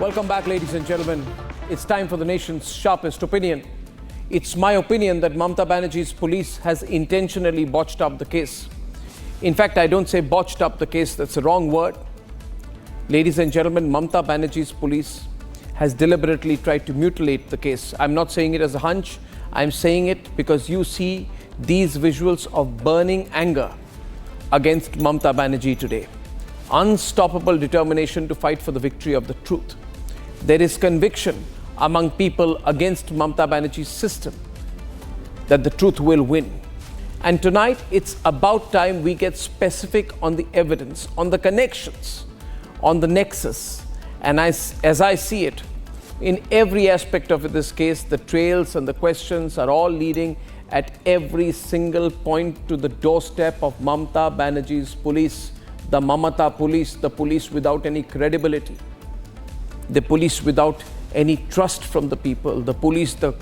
Welcome back, ladies and gentlemen. It's time for the nation's sharpest opinion. It's my opinion that Mamata Banerjee's police has intentionally botched up the case. In fact, I don't say botched up the case, that's the wrong word. Ladies and gentlemen, Mamata Banerjee's police has deliberately tried to mutilate the case. I'm not saying it as a hunch. I'm saying it because you see these visuals of burning anger against Mamata Banerjee today. Unstoppable determination to fight for the victory of the truth. There is conviction among people against Mamata Banerjee's system that the truth will win. And tonight, it's about time we get specific on the evidence, on the connections, on the nexus. And as I see it, in every aspect of this case, the trails and the questions are all leading at every single point to the doorstep of Mamata Banerjee's police, the Mamata police, the police without any credibility, the police without any trust from the people, the police that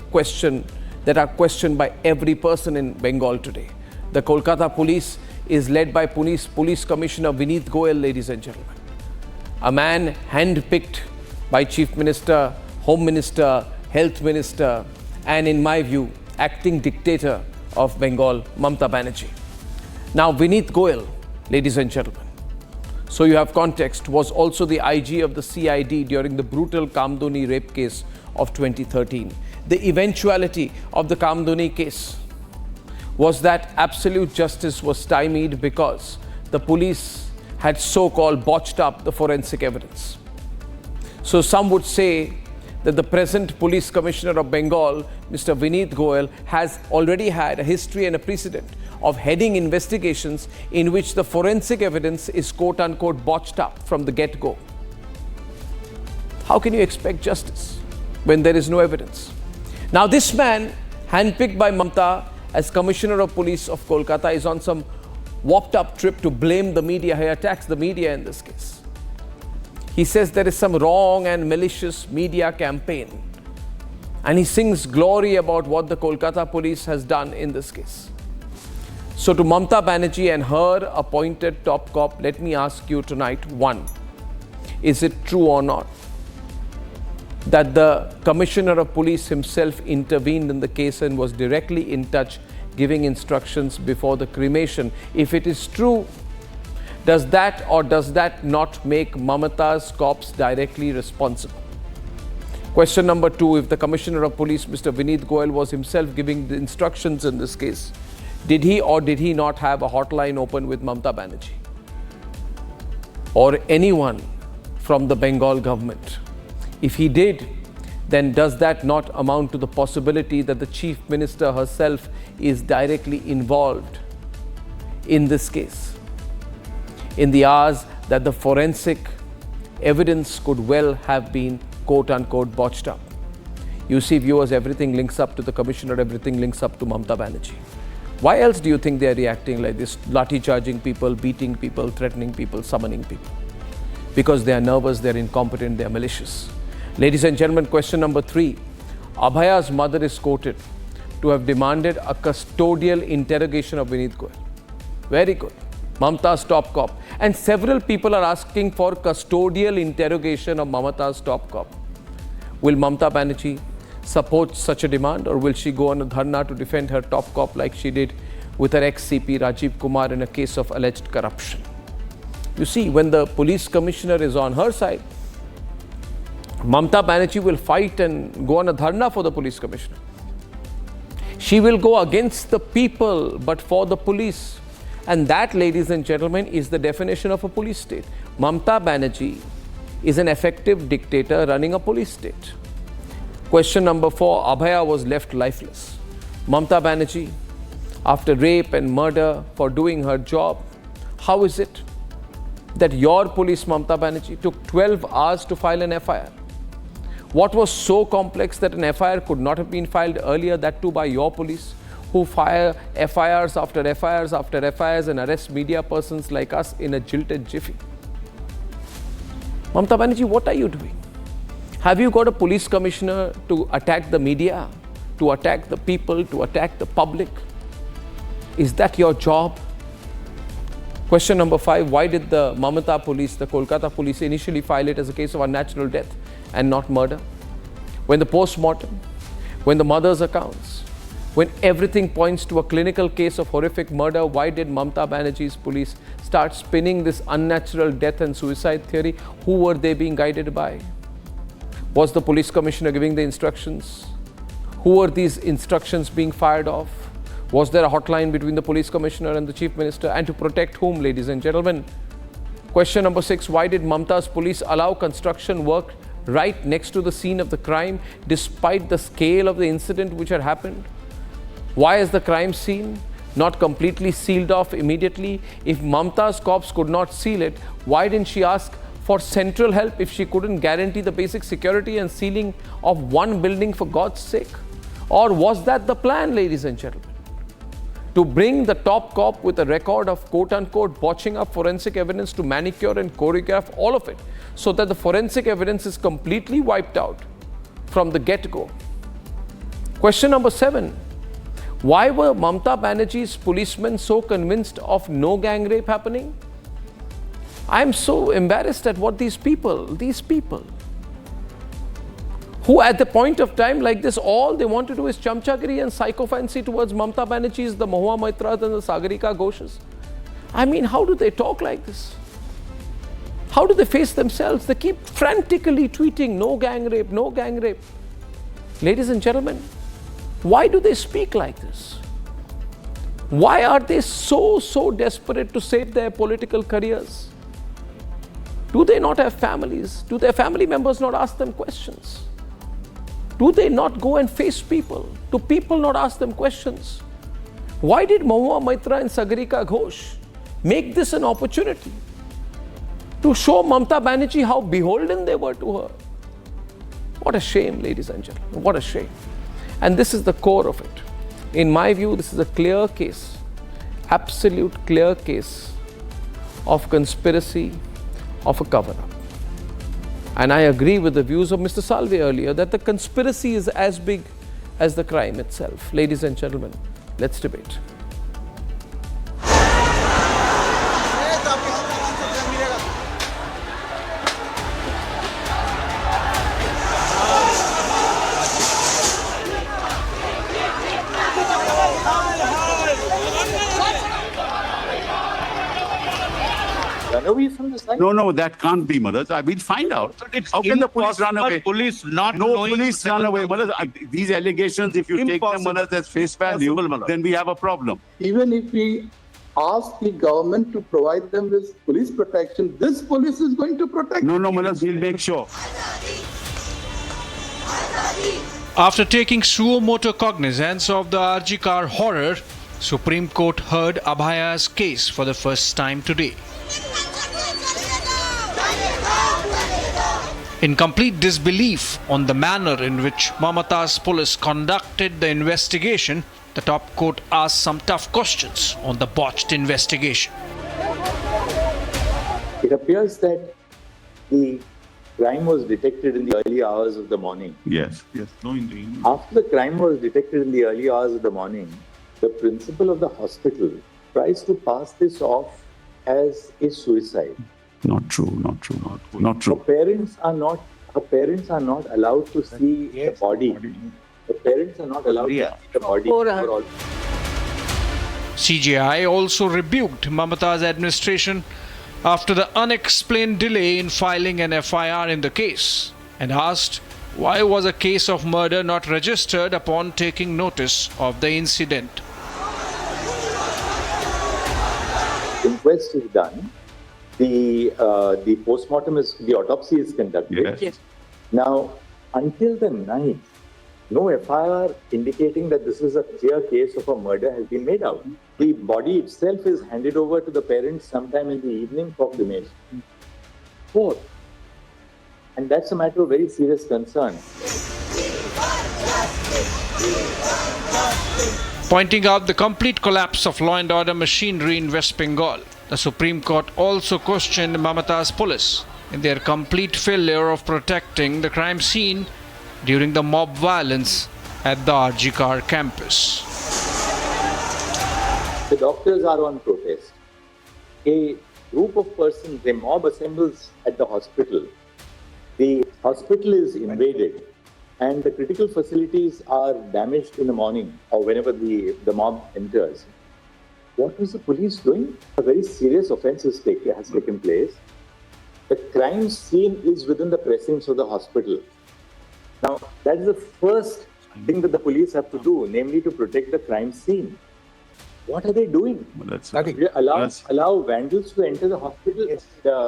are questioned by every person in Bengal today. The Kolkata police is led by Police Commissioner Vineet Goyal, ladies and gentlemen. A man handpicked by Chief Minister, Home Minister, Health Minister, and in my view, acting dictator of Bengal, Mamata Banerjee. Now, Vineet Goyal, ladies and gentlemen, so you have context, was also the IG of the CID during the brutal Kamduni rape case of 2013. The eventuality of the Kamduni case was that absolute justice was stymied because the police had so-called botched up the forensic evidence. So some would say that the present Police Commissioner of Bengal, Mr. Vineet Goyal, has already had a history and a precedent of heading investigations in which the forensic evidence is quote-unquote botched up from the get-go. How can you expect justice when there is no evidence? Now this man, handpicked by Mamata as Commissioner of Police of Kolkata, is on some warped-up trip to blame the media. He attacks the media in this case. He says there is some wrong and malicious media campaign. And he sings glory about what the Kolkata police has done in this case. So to Mamata Banerjee and her appointed top cop, let me ask you tonight, one, is it true or not that the Commissioner of Police himself intervened in the case and was directly in touch, giving instructions before the cremation? If it is true, does that or does that not make Mamata's cops directly responsible? Question number two, if the Commissioner of Police, Mr. Vineet Goyal, was himself giving the instructions in this case, did he or did he not have a hotline open with Mamata Banerjee or anyone from the Bengal government? If he did, then does that not amount to the possibility that the Chief Minister herself is directly involved in this case, in the hours that the forensic evidence could well have been quote-unquote botched up? You see, viewers, everything links up to the Commissioner, everything links up to Mamata Banerjee. Why else do you think they are reacting like this, lathi charging people, beating people, threatening people, summoning people? Because they are nervous, they are incompetent, they are malicious. Ladies and gentlemen, question number three. Abhaya's mother is quoted to have demanded a custodial interrogation of Vineet Goyal. Very good. Mamata's top cop. And several people are asking for custodial interrogation of Mamata's top cop. Will Mamata Banerjee support such a demand, or will she go on a dharna to defend her top cop like she did with her ex-CP Rajiv Kumar in a case of alleged corruption? You see, when the police commissioner is on her side, Mamata Banerjee will fight and go on a dharna for the police commissioner. She will go against the people but for the police. And that, ladies and gentlemen, is the definition of a police state. Mamata Banerjee is an effective dictator running a police state. Question number four, Abhaya was left lifeless. Mamata Banerjee, after rape and murder for doing her job, how is it that your police, Mamata Banerjee, took 12 hours to file an FIR? What was so complex that an FIR could not have been filed earlier, that too by your police, who fire FIRs after FIRs after FIRs and arrest media persons like us in a jilted jiffy? Mamata Banerjee, what are you doing? Have you got a police commissioner to attack the media, to attack the people, to attack the public? Is that your job? Question number 5, why did the Mamata police, the Kolkata police, initially file it as a case of unnatural death and not murder? When the post-mortem, when the mother's accounts, when everything points to a clinical case of horrific murder, why did Mamata Banerjee's police start spinning this unnatural death and suicide theory? Who were they being guided by? Was the police commissioner giving the instructions? Who were these instructions being fired off? Was there a hotline between the police commissioner and the chief minister? And to protect whom, ladies and gentlemen? Question number 6, why did Mamata's police allow construction work right next to the scene of the crime despite the scale of the incident which had happened? Why is the crime scene not completely sealed off immediately? If Mamata's cops could not seal it, why didn't she ask for central help if she couldn't guarantee the basic security and sealing of one building, for God's sake? Or was that the plan, ladies and gentlemen? To bring the top cop with a record of quote-unquote botching up forensic evidence to manicure and choreograph all of it so that the forensic evidence is completely wiped out from the get-go. Question number 7. Why were Mamata Banerjee's policemen so convinced of no gang rape happening? I am so embarrassed at what these people, who at the point of time like this, all they want to do is chamchagiri and psychophancy towards Mamata Banerjee's, the Mahua Maitras and the Sagarika Ghoshas. I mean, how do they talk like this? How do they face themselves? They keep frantically tweeting, no gang rape, no gang rape. Ladies and gentlemen, why do they speak like this? Why are they so desperate to save their political careers? Do they not have families? Do their family members not ask them questions? Do they not go and face people? Do people not ask them questions? Why did Mahua Maitra and Sagarika Ghosh make this an opportunity to show Mamata Banerjee how beholden they were to her? What a shame, ladies and gentlemen, what a shame. And this is the core of it. In my view, this is a clear case, absolute clear case of conspiracy, of a cover-up. And I agree with the views of Mr. Salve earlier that the conspiracy is as big as the crime itself. Ladies and gentlemen, let's debate. No, that can't be, Mother. We'll find out. How can the police run away? Police not No knowing police run away, Mother. These allegations, if you take them, Mother, as face value, then we have a problem. Even if we ask the government to provide them with police protection, this police is going to protect No, Mother, we'll make sure. After taking suo motu cognizance of the RG car horror, Supreme Court heard Abhaya's case for the first time today. In complete disbelief on the manner in which Mamata's police conducted the investigation, the top court asked some tough questions on the botched investigation. It appears that the crime was detected in the early hours of the morning. Yes. After the crime was detected in the early hours of the morning, the principal of the hospital tries to pass this off as a suicide. Not true. Her parents are not allowed to see the body. The parents are not allowed to see the body. CJI also rebuked Mamata's administration after the unexplained delay in filing an FIR in the case and asked why was a case of murder not registered upon taking notice of the incident. Inquest is done. The autopsy is conducted. Yes. Now, until the 9th, no FIR indicating that this is a clear case of a murder has been made out. The body itself is handed over to the parents sometime in the evening for cremation. 4th. And that's a matter of very serious concern. Pointing out the complete collapse of law and order machinery in West Bengal, the Supreme Court also questioned Mamata's police in their complete failure of protecting the crime scene during the mob violence at the RG car campus. The doctors are on protest. a group of persons, a mob assembles at the hospital. The hospital is invaded and the critical facilities are damaged in the morning or whenever the mob enters. What was the police doing? A very serious offense has taken place. The crime scene is within the precincts of the hospital. Now, that is the first thing that the police have to do, namely to protect the crime scene. What are they doing? Allow vandals to enter the hospital?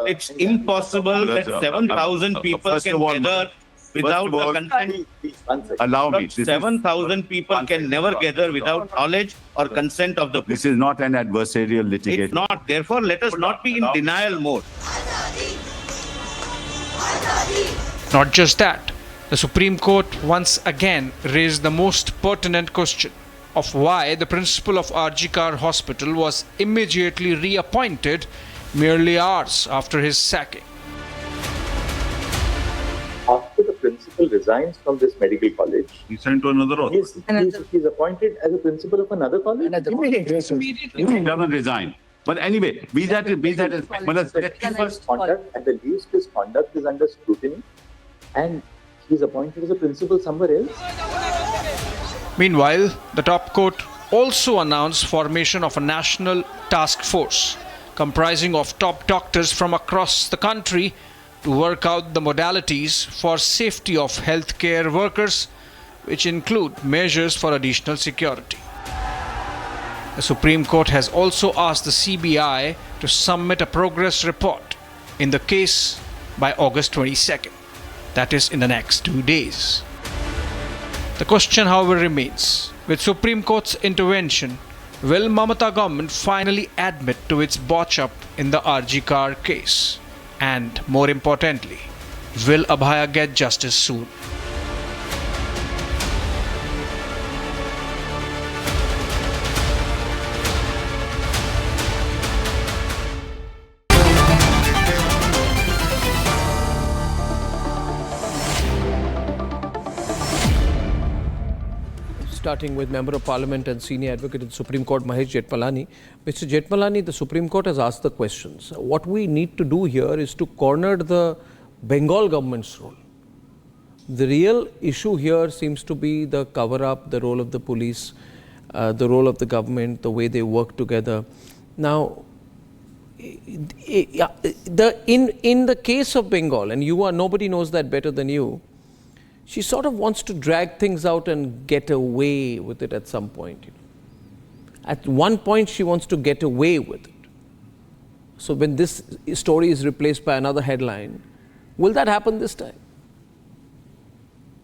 It's impossible that 7,000 people can gather without the consent. Allow me. 7,000 people can never gather without knowledge or consent of the police. This is not an adversarial litigation. It's not. Therefore, let us not be in denial mode. Not just that, the Supreme Court once again raised the most pertinent question of why the principal of RG Kar Hospital was immediately reappointed merely hours after his sacking. After the principal resigns from this medical college, He's sent to another office. he's appointed as a principal of another college. He doesn't resign. But anyway, be that as Conduct, at the least, his conduct is under scrutiny, and he's appointed as a principal somewhere else. Meanwhile, the top court also announced formation of a national task force comprising of top doctors from across the country to work out the modalities for safety of healthcare workers, which include measures for additional security. The Supreme Court has also asked the CBI to submit a progress report in the case by August 22nd, that is in the next 2 days. The question, however, remains, with Supreme Court's intervention, will Mamata government finally admit to its botch-up in the RG Kar case? And more importantly, will Abhaya get justice soon? Starting with Member of Parliament and Senior Advocate in the Supreme Court, Mahesh Jetmalani. Mr. Jetmalani, the Supreme Court has asked the questions. What we need to do here is to corner the Bengal government's role. The real issue here seems to be the cover-up, the role of the police, the role of the government, the way they work together. Now, in the case of Bengal, and nobody knows that better than you, she sort of wants to drag things out and get away with it at some point. At one point, she wants to get away with it. So when this story is replaced by another headline, will that happen this time?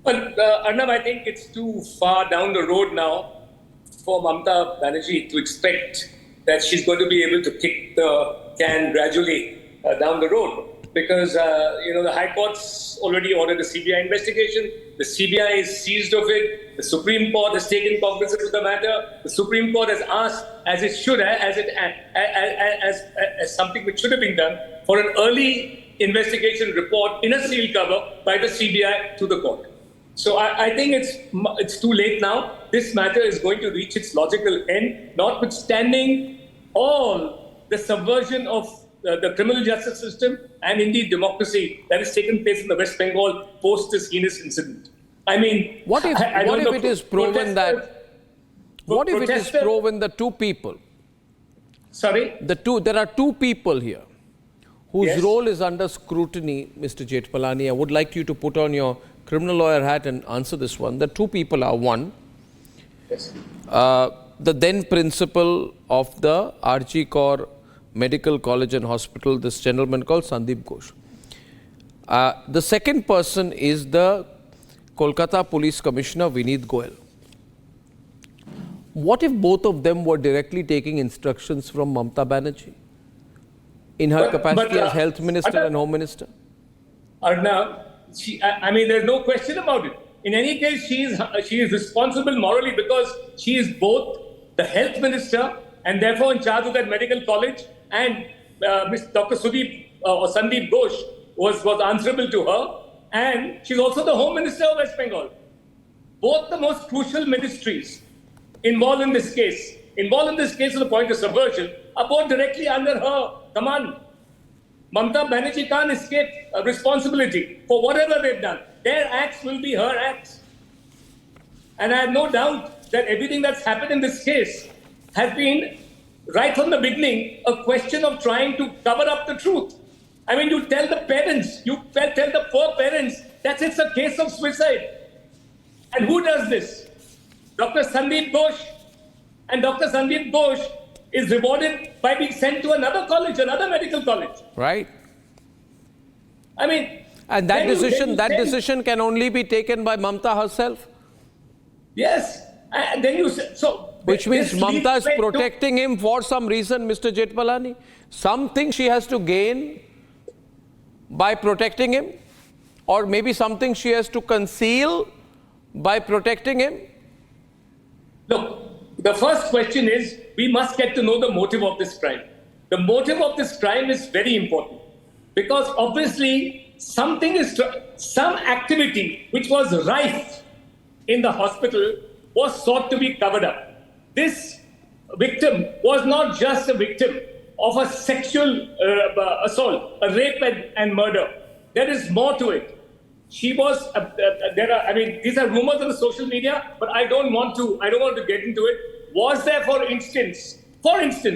Well, Arnab, I think it's too far down the road now for Mamata Banerjee to expect that she's going to be able to kick the can gradually down the road. Because, the High Court's already ordered a CBI investigation. The CBI is seized of it. The Supreme Court has taken cognizance of the matter. The Supreme Court has asked, as it should, as something which should have been done, for an early investigation report in a sealed cover by the CBI to the court. So I think it's too late now. This matter is going to reach its logical end, notwithstanding all the subversion of the criminal justice system and indeed democracy that has taken place in the West Bengal post this heinous incident. I mean, what if it is proven that two people, there are two people here whose role is under scrutiny, Mr. Jetmalani. I would like you to put on your criminal lawyer hat and answer this one. The two people are one, the then principal of the RG Kar Medical College and Hospital, this gentleman called Sandeep Ghosh. The second person is the Kolkata Police Commissioner Vineet Goyal. What if both of them were directly taking instructions from Mamata Banerjee in her capacity as Health Minister and Home Minister? Arnab, there's no question about it. In any case, she is responsible morally because she is both the Health Minister and therefore in charge of that medical college, and Dr. Sandeep Ghosh was answerable to her, and she's also the Home Minister of West Bengal. Both the most crucial ministries involved in this case to the point of subversion, are both directly under her Come on. Mamata Banerjee can't escape responsibility for whatever they've done. Their acts will be her acts. And I have no doubt that everything that's happened in this case has been, right from the beginning, a question of trying to cover up the truth. I mean, you tell the parents, you tell the poor parents that it's a case of suicide. And who does this? Dr. Sandeep Ghosh. And Dr. Sandeep Ghosh is rewarded by being sent to another college, another medical college. Right. I mean... And that decision can only be taken by Mamata herself. Yes. And then you say... So, which means Mamata is protecting him for some reason, Mr. Jethmalani. Something she has to gain by protecting him, or maybe something she has to conceal by protecting him. Look, the first question is, we must get to know the motive of this crime. The motive of this crime is very important, because obviously some activity which was rife in the hospital was sought to be covered up. This victim was not just a victim of a sexual assault, a rape and murder. There is more to it. She was, these are rumors on the social media, but I don't want to get into it. Was there, for instance,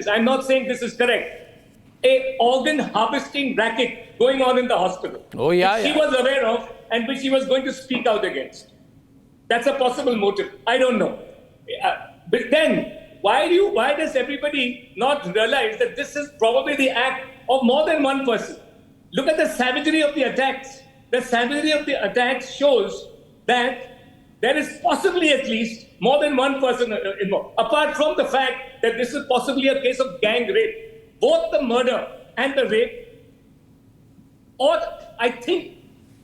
I'm not saying this is correct, a organ harvesting racket going on in the hospital? Oh, yeah, which she was aware of and which she was going to speak out against. That's a possible motive. I don't know. But then, why does everybody not realize that this is probably the act of more than one person? Look at the savagery of the attacks. The savagery of the attacks shows that there is possibly at least more than one person involved. Apart from the fact that this is possibly a case of gang rape, both the murder and the rape, or I think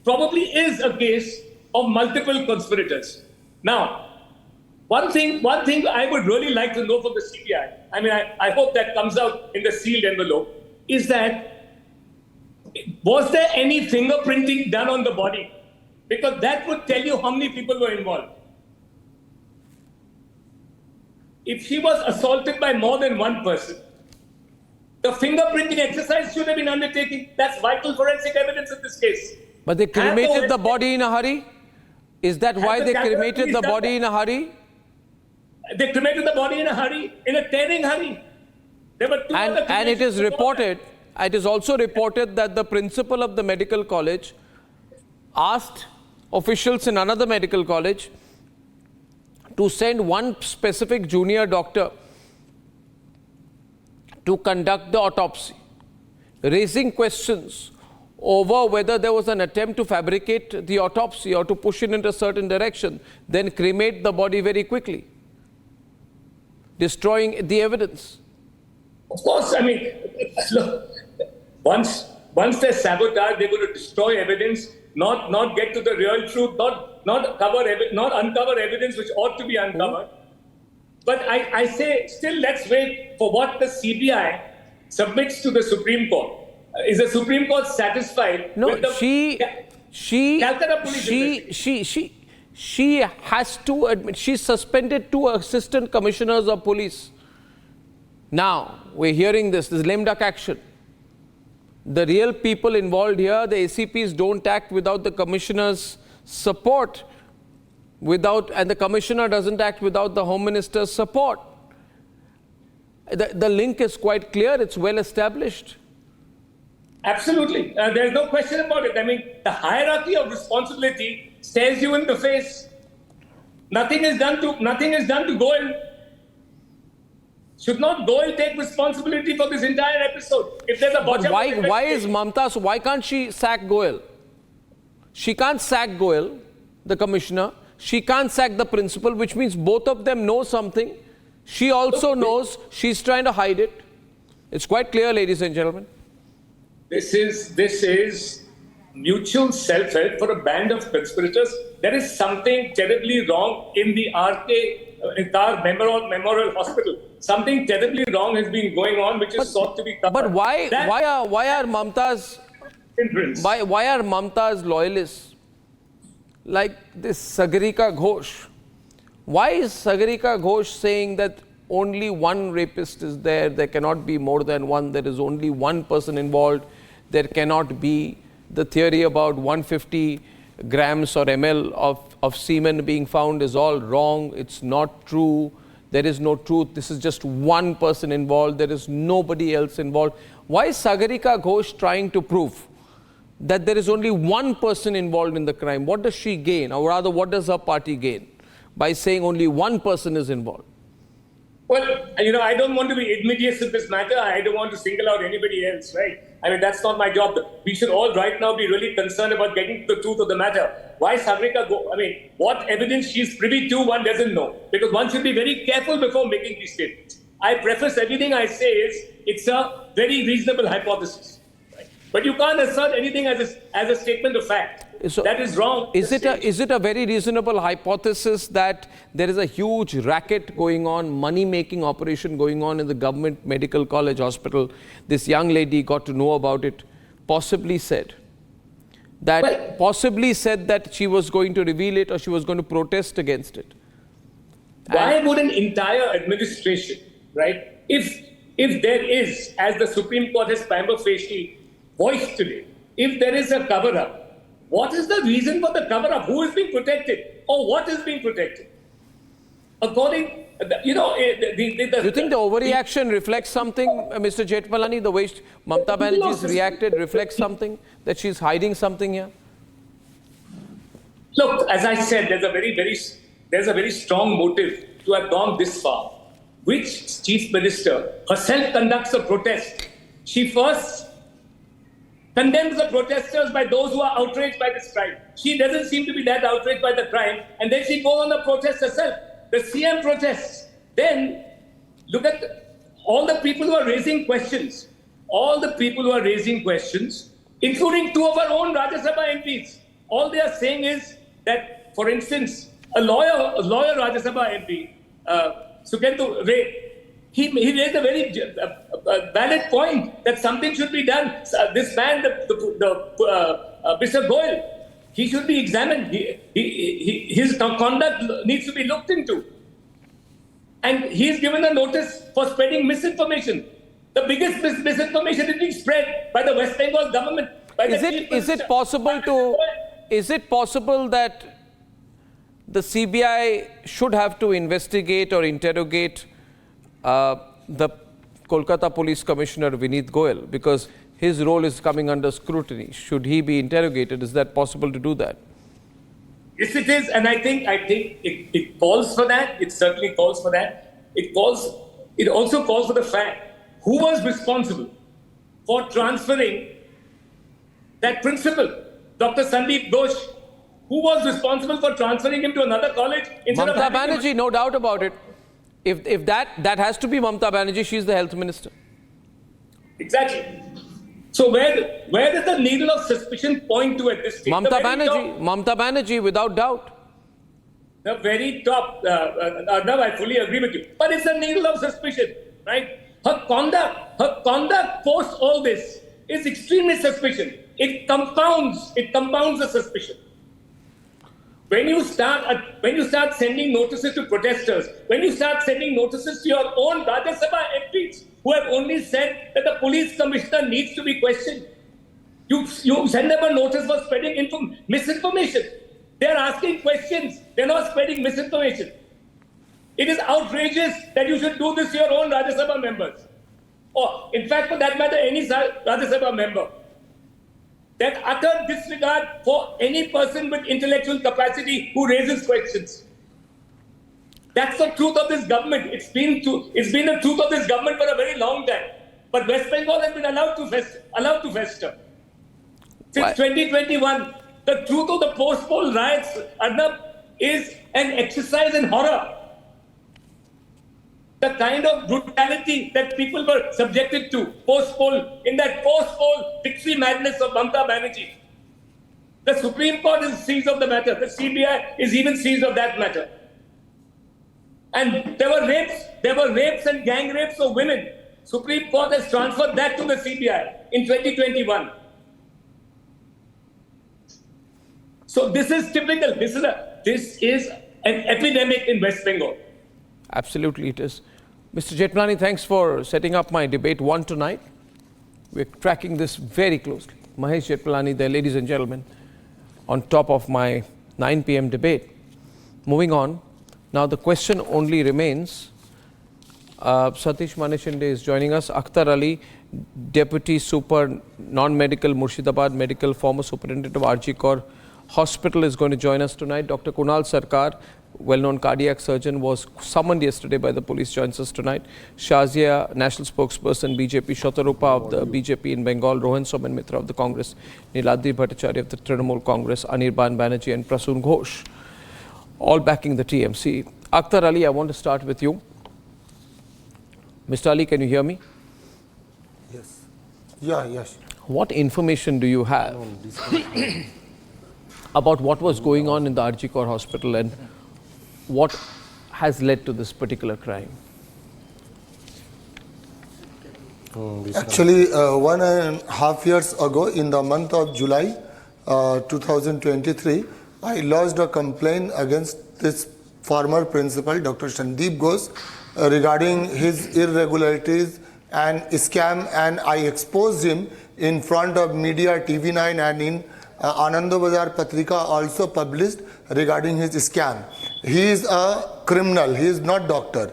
probably is a case of multiple conspirators. Now, one thing I would really like to know from the CBI, I hope that comes out in the sealed envelope, is that was there any fingerprinting done on the body? Because that would tell you how many people were involved. If she was assaulted by more than one person, the fingerprinting exercise should have been undertaken. That's vital forensic evidence in this case. But they cremated the body in a hurry? Is that why they cremated the body in a hurry? They cremated the body in a hurry, in a tearing hurry. There were two other cremations. And it is reported, it is also reported that the principal of the medical college asked officials in another medical college to send one specific junior doctor to conduct the autopsy, raising questions over whether there was an attempt to fabricate the autopsy or to push it into a certain direction, then cremate the body very quickly, destroying the evidence. Of course, look, once they sabotage, they're going to destroy evidence, not get to the real truth, not uncover evidence which ought to be uncovered. But I say, still, let's wait for what the CBI submits to the Supreme Court. Is the Supreme Court satisfied with the Calcutta police? She has to admit, she suspended 2 assistant commissioners of police. Now, we're hearing this lame duck action. The real people involved here, the ACPs don't act without the commissioner's support, and the commissioner doesn't act without the Home Minister's support. The link is quite clear, it's well established. Absolutely. There's no question about it. The hierarchy of responsibility stares you in the face. Nothing is done to Goel. Should not Goel take responsibility for this entire episode? If there's a But why is Mamata, so why can't she sack Goel? She can't sack Goel, the commissioner. She can't sack the principal, which means both of them know something. She also knows, she's trying to hide it. It's quite clear, ladies and gentlemen. This is mutual self-help for a band of conspirators. There is something terribly wrong in the RK Memorial Hospital. Something terribly wrong has been going on, which is sought to be covered. But why are Mamata's loyalists like this Sagarika Ghosh? Why is Sagarika Ghosh saying that only one rapist is there. There cannot be more than one. There is only one person involved. There cannot be the theory about 150 grams or ml of semen being found is all wrong. It's not true. There is no truth. This is just one person involved. There is nobody else involved. Why is Sagarika Ghosh trying to prove that there is only one person involved in the crime? What does she gain? Or rather, what does her party gain by saying only one person is involved? Well, I don't want to be invidious in this matter. I don't want to single out anybody else, right? I mean, that's not my job. We should all right now be really concerned about getting to the truth of the matter. Why Sagarika go? I mean, what evidence she's privy to, one doesn't know. Because one should be very careful before making these statements. I preface everything I say is, it's a very reasonable hypothesis. Right? But you can't assert anything as a statement of fact. So that is wrong. Is it a very reasonable hypothesis that there is a huge racket going on, money-making operation going on in the government medical college hospital? This young lady got to know about it, possibly said that she was going to reveal it or she was going to protest against it. Why would an entire administration, right, if there is, as the Supreme Court has prima facie voiced today, if there is a cover-up, what is the reason for the cover-up? Who is being protected? Or what is being protected? According, you think the overreaction reflects something, Mr. Jethmalani? The way Mamata Banerjee has reacted reflects something? That she's hiding something here? Look, as I said, there's a very strong motive to have gone this far. Which Chief Minister herself conducts a protest? She first condemns the protesters by those who are outraged by this crime. She doesn't seem to be that outraged by the crime, and then she goes on the protest herself. The CM protests. Then look at all the people who are raising questions. All the people who are raising questions, including two of our own Rajya Sabha MPs. All they are saying is that, for instance, a lawyer Rajya Sabha MP, Sukentu Ray, he raised a very valid point that something should be done. This man, Mr. Goyal, he should be examined. His conduct needs to be looked into. And he's given a notice for spreading misinformation. The biggest misinformation is being spread by the West Bengal government. Is it possible that the CBI should have to investigate or interrogate the Kolkata Police Commissioner Vineet Goyal, because his role is coming under scrutiny? Should he be interrogated? Is that possible to do that? Yes, it is, and I think it calls for that. It certainly calls for that. It also calls for the fact who was responsible for transferring that principal, Dr. Sandeep Ghosh, who was responsible for transferring him to another college instead of Mamata Banerjee, no doubt about it. If that has to be Mamata Banerjee, she's the health minister. Exactly. So where does the needle of suspicion point to at this stage? Mamata Banerjee, without doubt. The very top, Arnab, I fully agree with you. But it's a needle of suspicion, right? Her conduct post all this is extremely suspicious. It compounds the suspicion. When you start sending notices to protesters, when you start sending notices to your own Rajya Sabha MPs who have only said that the police commissioner needs to be questioned, you send them a notice for spreading misinformation. They are asking questions. They're not spreading misinformation. It is outrageous that you should do this to your own Rajya Sabha members. Or, in fact, for that matter, any Rajya Sabha member. That utter disregard for any person with intellectual capacity who raises questions. That's the truth of this government. It's been the truth of this government for a very long time. But West Bengal has been allowed to fester. Since 2021, the truth of the post-poll riots, Arnab, is an exercise in horror. The kind of brutality that people were subjected to post-poll, in that post-poll victory madness of Mamata Banerjee. The Supreme Court is seized of the matter. The CBI is even seized of that matter. And there were rapes and gang rapes of women. Supreme Court has transferred that to the CBI in 2021. So this is typical. This is an epidemic in West Bengal. Absolutely it is. Mr. Jethmalani, thanks for setting up my debate one tonight. We're tracking this very closely. Mahesh Jethmalani there, ladies and gentlemen, on top of my 9 p.m. debate. Moving on, now the question only remains. Satish Manishinde is joining us. Akhtar Ali, Deputy Super Non-Medical Murshidabad Medical, former Superintendent of RG Kaur Hospital, is going to join us tonight. Dr. Kunal Sarkar, well-known cardiac surgeon, was summoned yesterday by the police, joins us tonight. Shazia, national spokesperson, BJP, Shatarupa of the BJP in Bengal, Rohan Somen Mitra of the Congress, Niladri Bhattacharya of the Trinamool Congress, Anirban Banerjee and Prasoon Ghosh, all backing the TMC. Akhtar Ali, I want to start with you. Mr. Ali, can you hear me? Yes. Yeah, yes. What information do you have about what was going on in the RG Kaur Hospital and what has led to this particular crime? Actually, 1.5 years ago, in the month of July 2023, I lodged a complaint against this former principal, Dr. Sandeep Ghosh, regarding his irregularities and scam, and I exposed him in front of media, TV9, and in Ananda Bazar Patrika also published regarding his scam. He is a criminal, he is not doctor.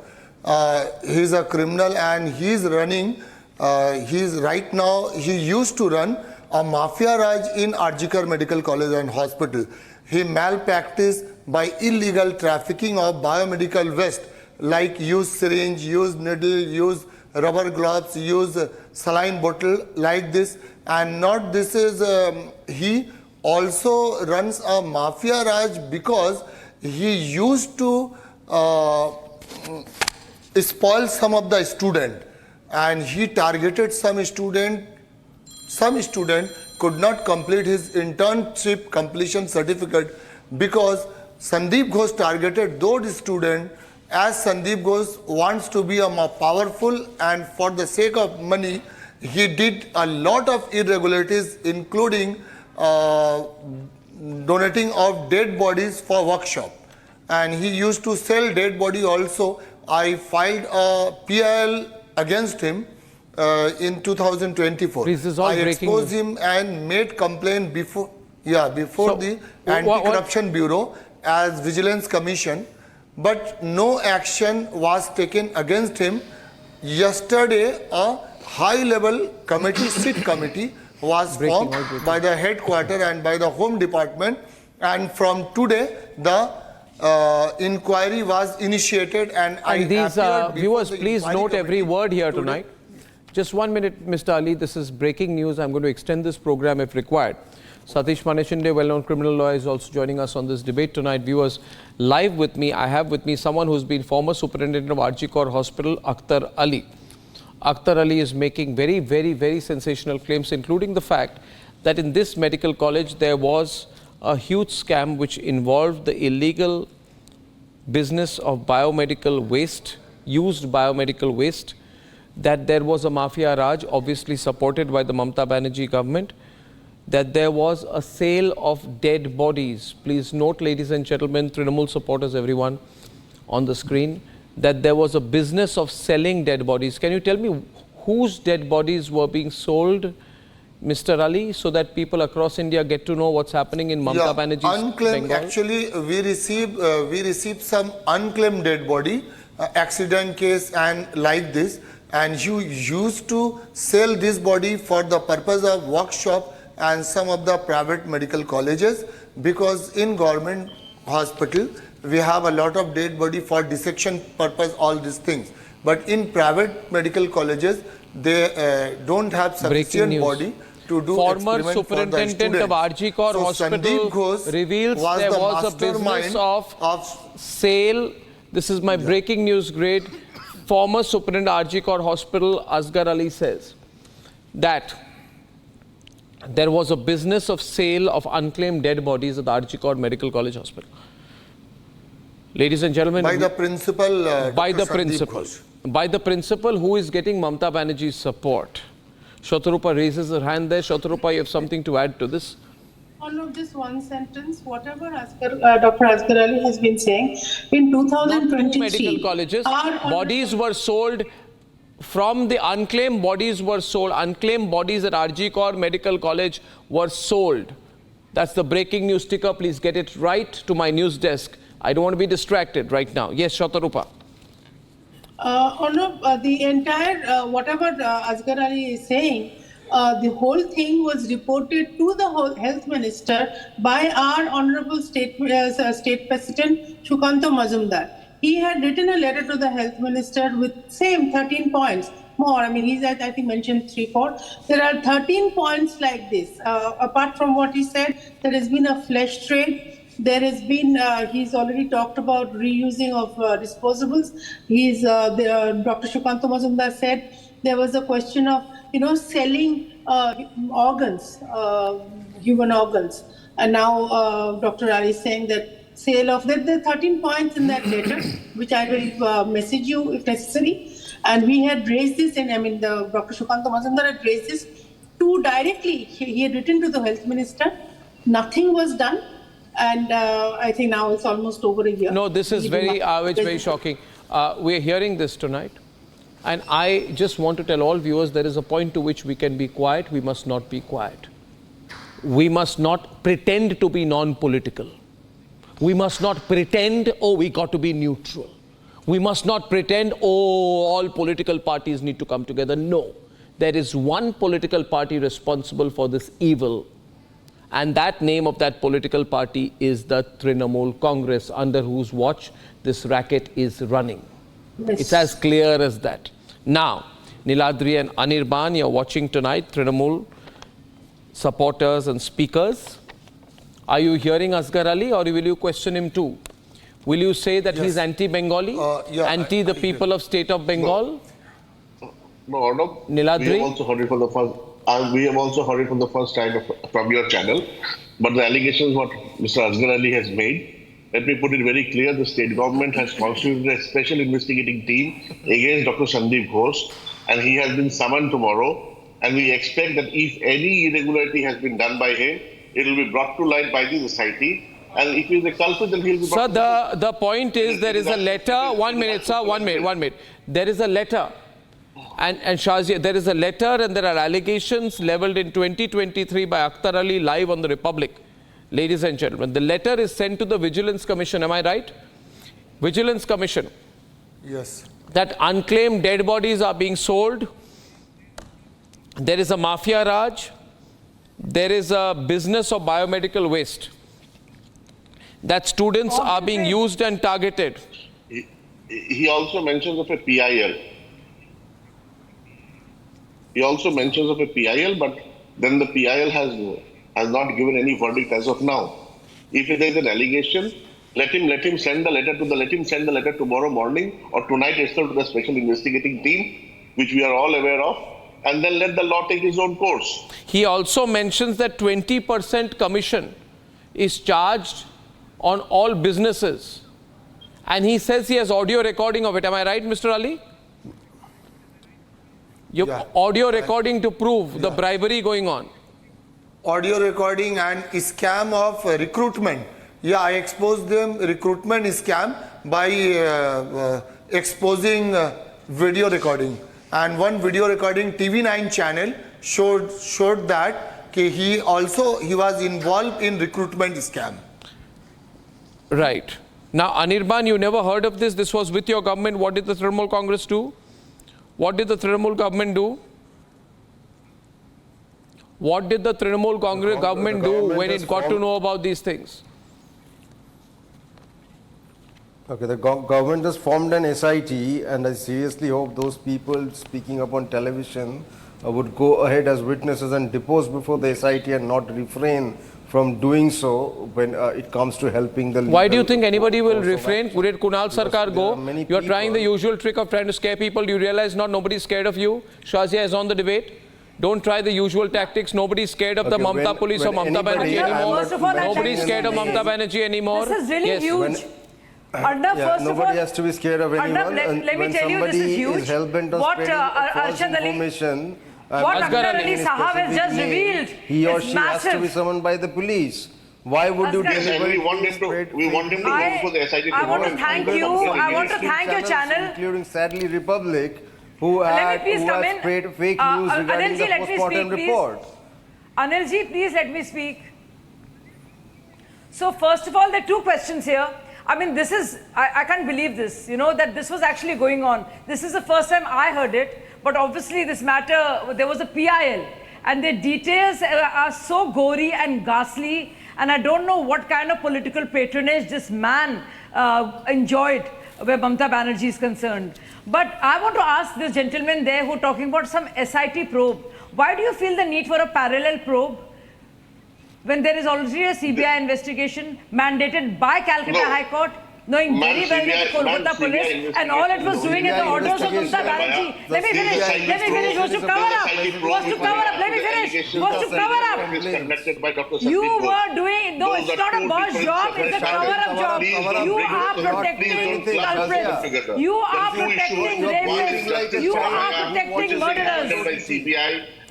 He is a criminal and he is running, right now, he used to run a mafia raj in Arjikar Medical College and Hospital. He malpracticed by illegal trafficking of biomedical waste like used syringe, used needle, used rubber gloves, used saline bottle like this. And not this is, he also runs a mafia raj because he used to spoil some of the student, and he targeted some student could not complete his internship completion certificate because Sandeep Ghosh targeted those students, as Sandeep Ghosh wants to be a more powerful, and for the sake of money he did a lot of irregularities, including donating of dead bodies for workshop, and he used to sell dead body also. I filed a PIL against him in 2024. Please, this is all I breaking exposed news. him and made complaint before the Anti-Corruption Bureau as Vigilance Commission, but no action was taken against him. Yesterday, a high-level committee, SIT committee, was formed by the headquarters and by the Home Department, and from today the inquiry was initiated, and these viewers, please note every word here tonight. Just 1 minute, Mr. Ali, this is breaking news. I'm going to extend this program if required. Satish Manishinde, well-known criminal lawyer, is also joining us on this debate tonight. Viewers, live with me, I have with me someone who's been former superintendent of RG Kaur Hospital, Akhtar Ali. Akhtar Ali is making very, very, very sensational claims, including the fact that in this medical college there was a huge scam which involved the illegal business of biomedical waste, used biomedical waste, that there was a mafia raj, obviously supported by the Mamata Banerjee government, that there was a sale of dead bodies. Please note, ladies and gentlemen, Trinamool supporters, everyone on the screen, that there was a business of selling dead bodies. Can you tell me whose dead bodies were being sold, Mr. Ali, so that people across India get to know what's happening in Mamata Banerjee's unclaimed, Bengal? actually, we received some unclaimed dead body, accident case and like this, and you used to sell this body for the purpose of workshop and some of the private medical colleges, because in government hospital we have a lot of dead body for dissection purpose, all these things, but in private medical colleges they don't have sufficient body to do former superintendent of RG Kaur Hospital reveals there was a business of sale. This is my breaking news grade. Former superintendent RG Kaur Hospital, Asghar Ali, says that there was a business of sale of unclaimed dead bodies at the RG Kaur Medical College Hospital. Ladies and gentlemen, by the principal, by the principal who is getting Mamata Banerjee's support. Shatarupa raises her hand there. Shatarupa, you have something to add to this? Arnab, just one sentence. Whatever Dr. Asghar Ali has been saying, in Not 2023, two medical colleges. Bodies were sold from the unclaimed bodies were sold. Unclaimed bodies at RG Kaur Medical College were sold. That's the breaking news ticker. Please get it right to my news desk. I don't want to be distracted right now. Yes, Shatarupa. Arnab, the entire, whatever Asghar Ali is saying, the whole thing was reported to the health minister by our honorable state president, Shukanta Mazumdar. He had written a letter to the health minister with same 13 points. More, I mean, he's, I think, mentioned 3-4. There are 13 points like this. Apart from what he said, there has been a flesh trade. There has been, he's already talked about reusing of disposables. Dr. Shukanta Mazumdar said there was a question of, selling organs, human organs. And now Dr. Ali is saying that sale of, there are 13 points in that letter, which I will message you if necessary. And we had raised this, and Dr. Shukanta Mazumdar had raised this directly. He had written to the health minister. Nothing was done. And I think now it's almost over a year. No, this is very shocking. We're hearing this tonight. And I just want to tell all viewers there is a point to which we can be quiet. We must not be quiet. We must not pretend to be non-political. We must not pretend, we got to be neutral. We must not pretend, all political parties need to come together. No. There is one political party responsible for this evil. And that name of that political party is the Trinamool Congress, under whose watch this racket is running. Yes. It's as clear as that. Now, Niladri and Anirban, you're watching tonight, Trinamool supporters and speakers. Are you hearing Asghar Ali, or will you question him too? Will you say that he's anti-Bengali, anti the people of state of Bengal? No, Arnab. Niladri? We have also heard it for the first. We have also heard it for the first time from your channel. But the allegations what Mr. Asghar Ali has made, let me put it very clear: the state government has constituted a special investigating team against Dr. Sandeep Ghosh, and he has been summoned tomorrow. And we expect that if any irregularity has been done by him, it will be brought to light by the society. And if he is a culprit, then he will be brought to light. Sir, the point is there is a letter. 1 minute, sir. 1 minute. There is a letter. And Shahji, there is a letter and there are allegations leveled in 2023 by Akhtar Ali live on the Republic. Ladies and gentlemen, the letter is sent to the Vigilance Commission. Am I right? Vigilance Commission. Yes. That unclaimed dead bodies are being sold. There is a mafia raj. There is a business of biomedical waste. That students are being used and targeted. He also mentions of a PIL. He also mentions of a PIL, but then the PIL has not given any verdict as of now. If there is an allegation, let him send the letter tomorrow morning or tonight itself to the special investigating team, which we are all aware of, and then let the law take its own course. He also mentions that 20% commission is charged on all businesses. And he says he has audio recording of it. Am I right, Mr. Ali? Audio recording to prove the bribery going on. Audio recording and scam of recruitment. Yeah, I exposed them recruitment scam by exposing video recording. And one video recording TV9 channel showed that he was involved in recruitment scam. Right. Now, Anirban, you never heard of this. This was with your government. What did the Trinamool Congress do? What did the Trinamool government do? What did the Trinamool government do when it got to know about these things? Okay, the government has formed an SIT, and I seriously hope those people speaking up on television would go ahead as witnesses and depose before the SIT and not refrain from doing so when it comes to helping the Why do you think anybody will refrain? Did Kunal Sarkar go? You are trying the usual trick of trying to scare people. Do you realize nobody is scared of you? Shazia is on the debate. Don't try the usual tactics. Nobody is scared of the Mamata police or Mamata Banerjee anymore. Nobody is scared of Mamata Banerjee anymore. This is really huge. Arnab, first of all, nobody has to be scared of anyone. Arnab, let me tell you, this is huge. Is hell-bent on spreading false information, What Asghar Akhtar Ali Sahab has just revealed he or is she has to be massive. summoned by the police. Why would you Asghar- Yes, and we deliberately want him spread to, we want him to I- go for the SIT. I want to thank you. I want to thank your channel. including Sadly Republic, who Let me had please who come has in. spread fake news regarding Anilji, the let me postmortem speak, please. report. Anilji, please let me speak. So first of all, there are two questions here. I mean, this is, I can't believe this, you know, that this was actually going on. This is the first time I heard it, but obviously this matter, there was a PIL, and the details are so gory and ghastly, and I don't know what kind of political patronage this man enjoyed where Mamata Banerjee is concerned. But I want to ask this gentleman there who talking about some SIT probe. Why do you feel the need for a parallel probe when there is already a CBI investigation mandated by Calcutta High Court, knowing very well that the Kolkata police and all it was doing at the orders of Mamata Banerjee? Let me finish, was to cover up, let me finish, was to cover up. You were doing, no, it's not a boss job, it's a cover-up job. You are protecting culprits, you are protecting rapists, you are protecting murderers.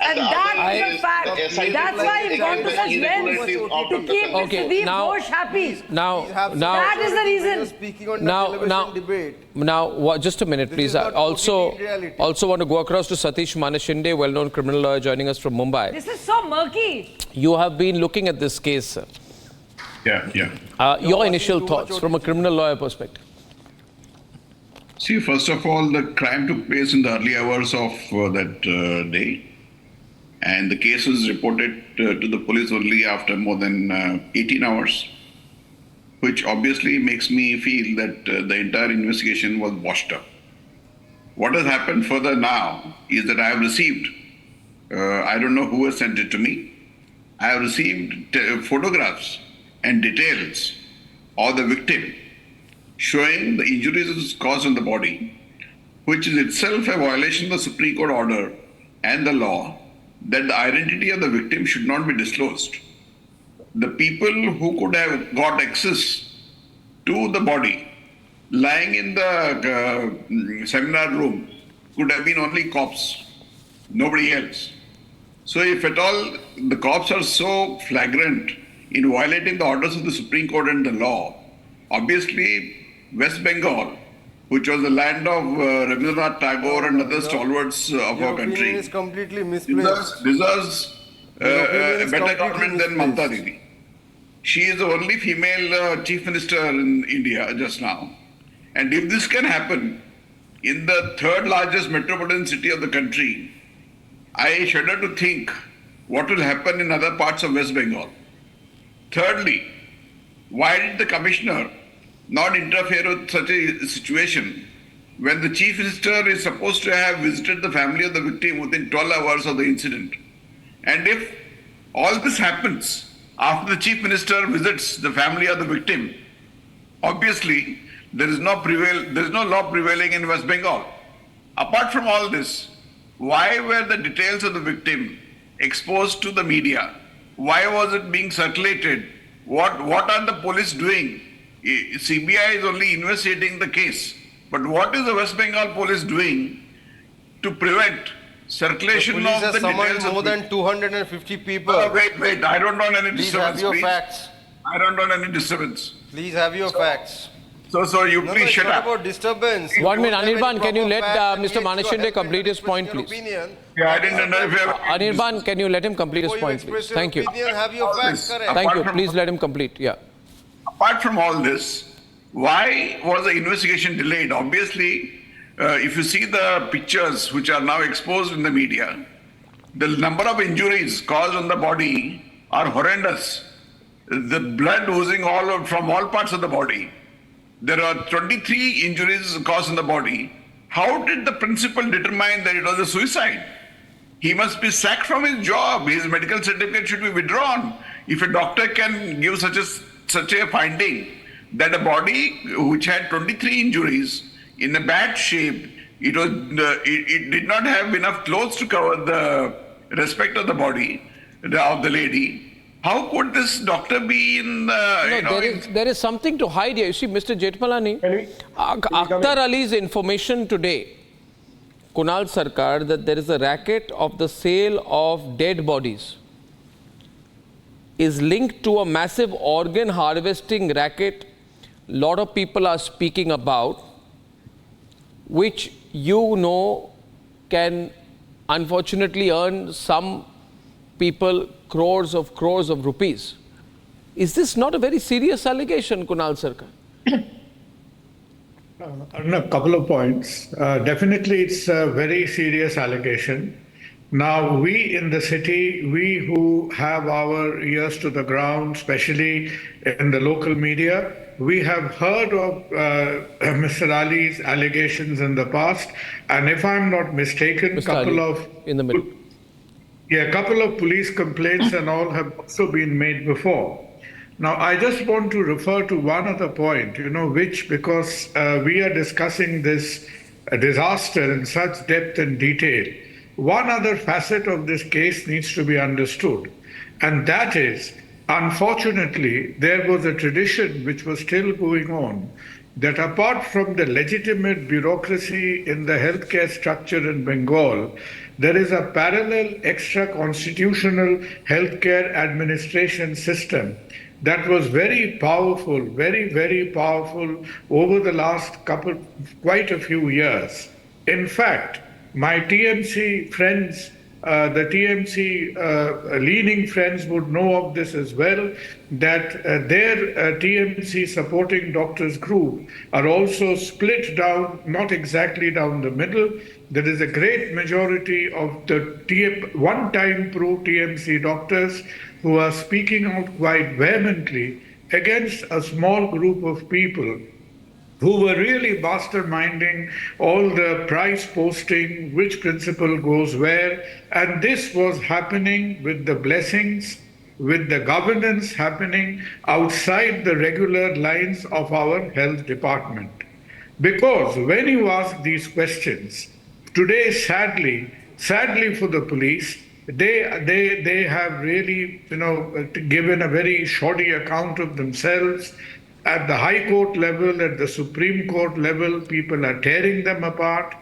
And that is a fact. That's why you've gone to such lengths to keep Sandeep Ghosh happy. That is the reason. Now, just a minute, please. I also want to go across to Satish Manashinde, well-known criminal lawyer, joining us from Mumbai. This is so murky. You have been looking at this case, sir. Yeah. Your initial thoughts from a criminal lawyer perspective. See, first of all, the crime took place in the early hours of that day. And the case was reported to the police only after more than 18 hours, which obviously makes me feel that the entire investigation was washed up. What has happened further now is that I have received, I don't know who has sent it to me, I have received photographs and details of the victim showing the injuries caused on the body, which is itself a violation of the Supreme Court order and the law that the identity of the victim should not be disclosed. The people who could have got access to the body lying in the seminar room could have been only cops, nobody else. So if at all the cops are so flagrant in violating the orders of the Supreme Court and the law, obviously West Bengal, which was the land of Rabindranath Tagore and other stalwarts of our country, is completely misplaced. deserves a better government than Mamata Didi. She is the only female chief minister in India just now. And if this can happen in the third largest metropolitan city of the country, I shudder to think what will happen in other parts of West Bengal. Thirdly, why did the commissioner not interfere with such a situation when the chief minister is supposed to have visited the family of the victim within 12 hours of the incident? And if all this happens after the chief minister visits the family of the victim, obviously there is no law prevailing in West Bengal. Apart from all this, why were the details of the victim exposed to the media? Why was it being circulated? What are the police doing? CBI is only investigating the case. But what is the West Bengal police doing to prevent circulation The police of the has details? summoned more than 250 people. Wait, I don't want any Please disturbance. have your facts. I don't want any disturbance. Please have your facts. So you please shut up. About disturbance. 1 minute, Don't have Anirban, any can you proper let facts and Mr. yet you Manashinde have complete his point, your please? opinion. Yeah, I didn't know if you have... Anirban, can you let him complete his Before you point, please? express your Thank you. opinion, have your facts correct. Thank you. Please let him complete. Yeah. Apart from all this, why was the investigation delayed? Obviously, if you see the pictures which are now exposed in the media, the number of injuries caused on the body are horrendous. The blood oozing from all parts of the body. There are 23 injuries caused in the body. How did the principal determine that it was a suicide? He must be sacked from his job. His medical certificate should be withdrawn. If a doctor can give such a finding that a body which had 23 injuries in a bad shape, it did not have enough clothes to cover the respect of the body of the lady. How could this doctor be in there is something to hide here. You see, Mr. Jetmalani, Akhtar Ali's information today Kunal Sarkar, that there is a racket of the sale of dead bodies is linked to a massive organ harvesting racket a lot of people are speaking about, which can unfortunately earn some people crores of rupees. Is this not a very serious allegation, Kunal Sarkar? A couple of points. Definitely, it's a very serious allegation. Now, we in the city, we who have our ears to the ground, especially in the local media, we have heard of Mr. Ali's allegations in the past, and if I'm not mistaken, a couple of police complaints and all have also been made before. Now, I just want to refer to one other point, because we are discussing this disaster in such depth and detail. One other facet of this case needs to be understood, and that is, unfortunately, there was a tradition which was still going on, that apart from the legitimate bureaucracy in the healthcare structure in Bengal, there is a parallel extra-constitutional healthcare administration system that was very powerful, very, very powerful over the last quite a few years. In fact, my TMC friends, the TMC leaning friends would know of this as well, that their TMC supporting doctors group are also split down, not exactly down the middle. There is a great majority of the one-time pro-TMC doctors who are speaking out quite vehemently against a small group of people who were really masterminding all the price posting, which principle goes where, and this was happening with the blessings, with the governance happening outside the regular lines of our health department. Because when you ask these questions, today, sadly for the police, they have really, given a very shoddy account of themselves. At the High Court level, at the Supreme Court level, people are tearing them apart.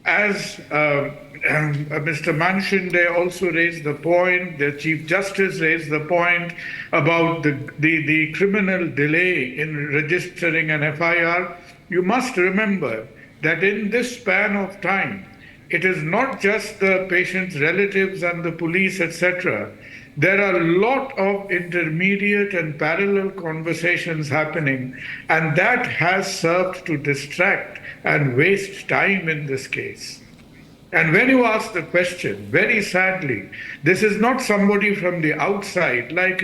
As Mr. Manshinde also raised the point, the Chief Justice raised the point about the criminal delay in registering an FIR. You must remember that in this span of time, it is not just the patient's relatives and the police, etc. There are a lot of intermediate and parallel conversations happening, and that has served to distract and waste time in this case. And when you ask the question, very sadly, this is not somebody from the outside, like,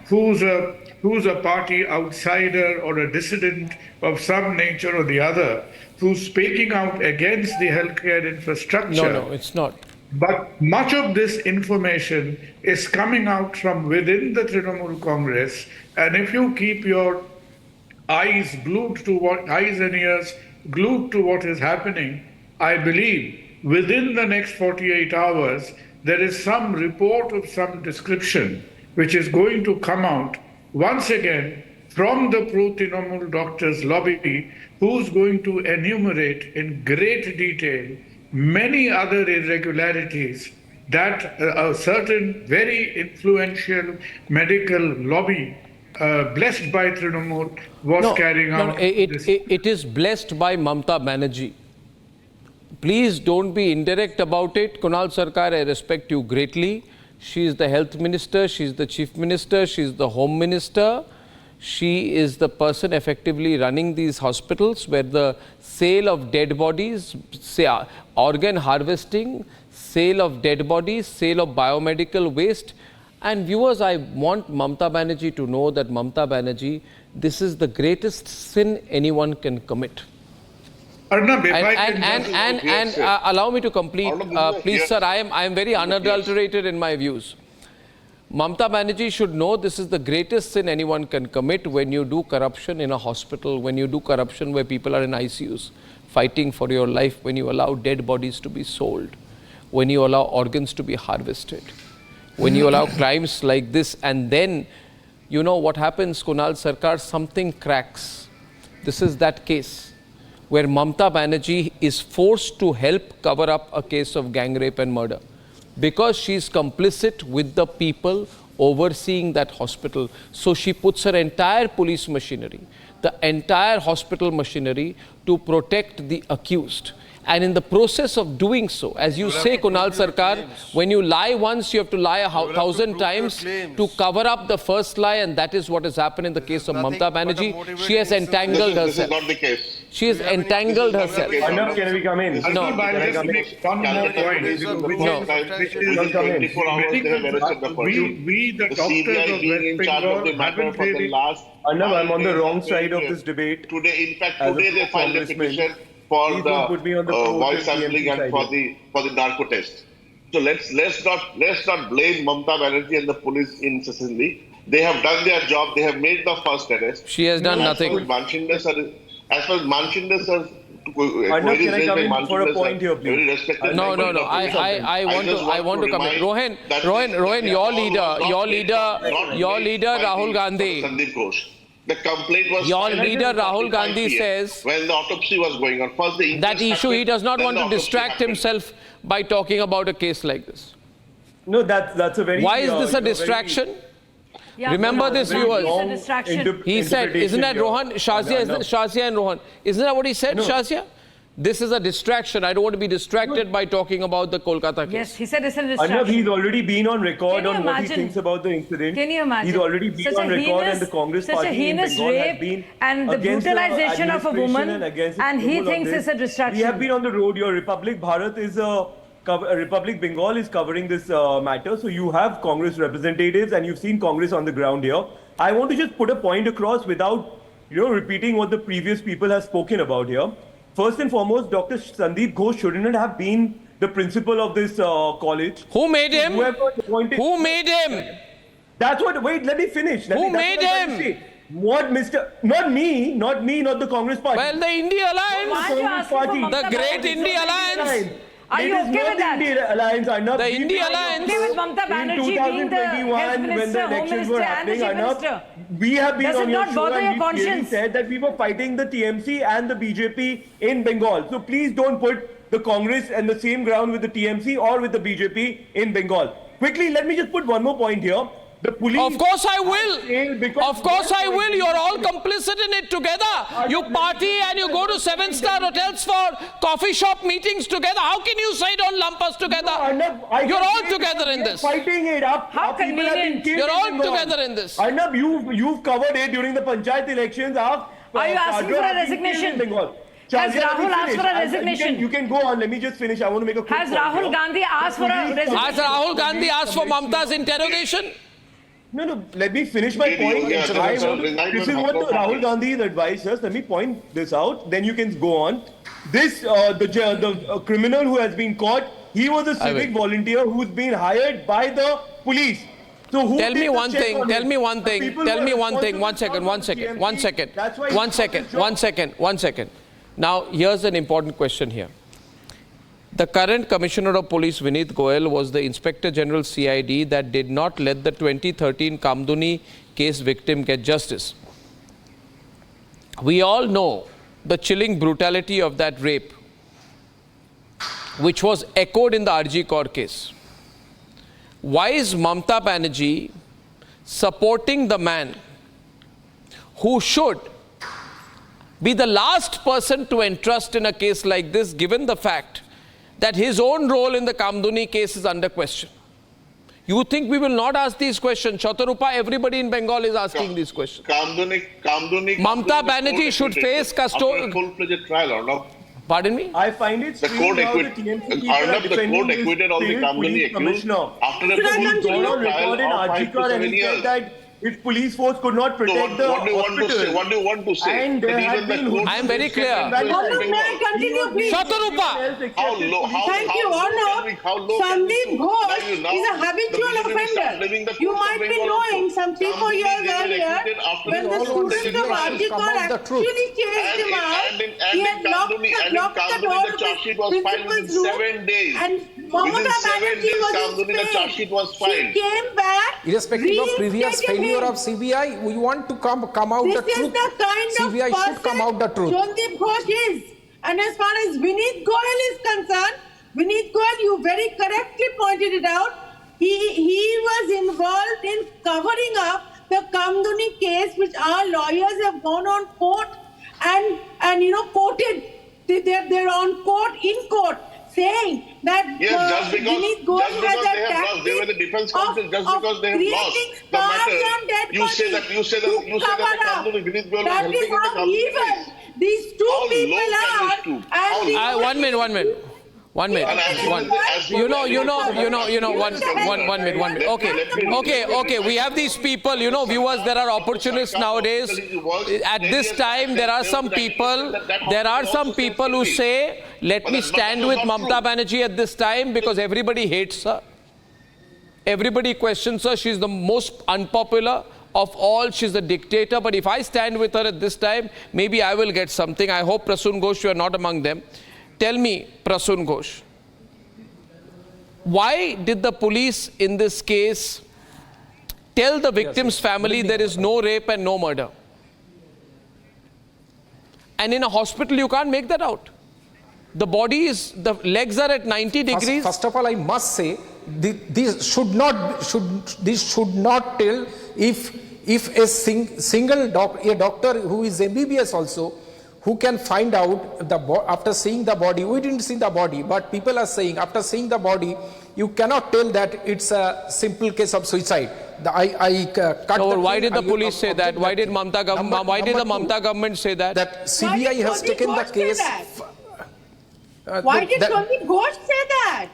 who's a party outsider or a dissident of some nature or the other, who's speaking out against the healthcare infrastructure. No, it's not. But much of this information is coming out from within the Trinamool Congress, and if you keep your eyes and ears glued to what is happening, I believe within the next 48 hours, there is some report of some description which is going to come out once again from the pro-Trinamool doctors lobby, who's going to enumerate in great detail many other irregularities that a certain very influential medical lobby blessed by Trinamool was carrying out. It is blessed by Mamata Banerjee. Please don't be indirect about it. Kunal Sarkar, I respect you greatly. She is the health minister, she is the chief minister, she is the home minister. She is the person effectively running these hospitals where the sale of dead bodies, organ harvesting, sale of dead bodies, sale of biomedical waste. And viewers, I want Mamata Banerjee to know that Mamata Banerjee, this is the greatest sin anyone can commit. Arnab, allow me to complete, please sir, I am very unadulterated in my views. Mamata Banerjee should know this is the greatest sin anyone can commit when you do corruption in a hospital, when you do corruption where people are in ICUs, fighting for your life, when you allow dead bodies to be sold, when you allow organs to be harvested, when you allow crimes like this, and then, what happens, Kunal Sarkar, something cracks. This is that case where Mamata Banerjee is forced to help cover up a case of gang rape and murder because she's complicit with the people overseeing that hospital. So she puts her entire police machinery, the entire hospital machinery, to protect the accused. And in the process of doing so, as you say, Kunal Sarkar, when you lie once, you have to lie 1,000 times to cover up the first lie, and that is what has happened in the case of Mamata Banerjee. She has entangled herself. This is not the case. She has entangled herself. Arnab, can we come in? No. I'll just make one more point, which is Within 24 hours, they have arrested the person. we, the The doctors CBI of being in West charge of the Bengal, matter haven't for the really... last... Arnab, I'm on the wrong side of this debate. Today, in fact, As a today they filed a congressman, petition for please don't put me on the voice pro-TMC sampling and side for the narco test. So let's not blame Mamata Banerjee and the police incessantly. They have done their job. They have made the first arrest. She has done nothing. As far as Manchinder sir, Arnab, can I come in for a point here, please? No. I want to come in. Rohan, your leader, Rahul Gandhi. Sandeep Ghosh. The complaint was... Your leader, Rahul Gandhi, says... When the autopsy was going on, first the... That issue, he does not want to distract himself by talking about a case like this. No, that's a very... Why is this a distraction? Remember this, viewers. It's a distraction. He said, isn't that Rohan, Shazia and Rohan? Isn't that what he said, Shazia? This is a distraction. I don't want to be distracted by talking about the Kolkata case. Yes, he said it's a distraction. Arnab, he's already been on record on what he thinks about the incident. Can you imagine? He's already been on record, and the Congress party in Bengal has been and the brutalization of a woman, and he thinks it's a distraction. We have been on the road. Your Republic Bharat is Republic Bengal is covering this matter. So you have Congress representatives, and you've seen Congress on the ground here. I want to just put a point across without repeating what the previous people have spoken about here. First and foremost, Dr. Sandeep Ghosh shouldn't have been the principal of this college. Who made him? Who made him? That's what. Wait, let me finish. Who made him? What, Mr. Not me, not the Congress party. Well, the India Alliance. The great India Alliance. Are you okay with that? The India Alliance. Okay with Mamata Banerjee being the health minister, home minister and the chief minister? We have been on your show and we conscience? said that we were fighting the TMC and the BJP in Bengal. So please don't put the Congress and the same ground with the TMC or with the BJP in Bengal. Quickly, let me just put one more point here. The police... Of course I will. Of course I will. You're all complicit in it together. You party and you go to 7-star hotels for coffee shop meetings together. How can you say don't lump us together? Arnab, you're all together in this. Fighting it up. How convenient. You're all together in this. Arnab, you've covered it during the Panchayat elections. Are you asking for a resignation? Has Rahul asked for a resignation? You can go on. Let me just finish. I want to make a quick point. Has Rahul Gandhi asked for a resignation? Has Rahul Gandhi asked for Mamata's interrogation? No, let me finish my point. This is what Rahul Gandhi advised us. Let me point this out. Then you can go on. This, the criminal who has been caught, he was a civic volunteer who's been hired by the police. So who Tell me one thing. One second. Now, here's an important question here. The current Commissioner of Police, Vineet Goyal, was the Inspector General CID that did not let the 2013 Kamduni case victim get justice. We all know the chilling brutality of that rape, which was echoed in the RG Kaur case. Why is Mamata Banerjee supporting the man who should be the last person to entrust in a case like this, given the fact that his own role in the Kamduni case is under question? You think we will not ask these questions? Chatarupa, everybody in Bengal is asking these questions. Mamata Banerjee should face full-fledged trial or not? Pardon me? I find it the court acquitted all the Kamduni accused after the police gone on record in RG Kaur and he said that its police force could not protect the hospital. What do you want to say? And there have been... I am very clear. May I continue, please? Shatarupa! Thank you, Arnab. Sandeep Ghosh is a habitual offender. You might be knowing some 3-4 years earlier when the students of RG Kaur actually chased him out. He had locked the door of the principal's room and Mamata Banerjee was his face. She came back, irrespective of previous failure of CBI, we want to come out the truth. This is the kind CBI of should come out the truth. Sandeep Ghosh is. And as far as Vineet Goyal is concerned, Vineet Goyal, you very correctly pointed it out. He was involved in covering up the Kamduni case, which our lawyers have gone on court and quoted. They're on court, in court, saying that Yes, Vineet Goyal they have lost. They were the defense counsel just because they have lost the matter. You say that Vineet Goyal was helping in the Kamduni case. These two people are. One minute. One minute. One minute. Okay. We have these people, viewers, there are opportunists nowadays. At this time, there are some people who say, let me stand with Mamata Banerjee at this time because everybody hates her. Everybody questions her. She's the most unpopular of all. She's a dictator. But if I stand with her at this time, maybe I will get something. I hope, Prasoon Ghosh, you are not among them. Tell me, Prasoon Ghosh, why did the police in this case tell the victim's family there is no rape and no murder? And in a hospital, you can't make that out. The legs are at 90 degrees. First of all, I must say, this should not tell if a single doctor who is MBBS also, who can find out after seeing the body. We didn't see the body, but people are saying after seeing the body, you cannot tell that it's a simple case of suicide. Why did the police say that? Why did the Mamata government say that? That CBI has taken the case. Why did Sandeep Ghosh say that?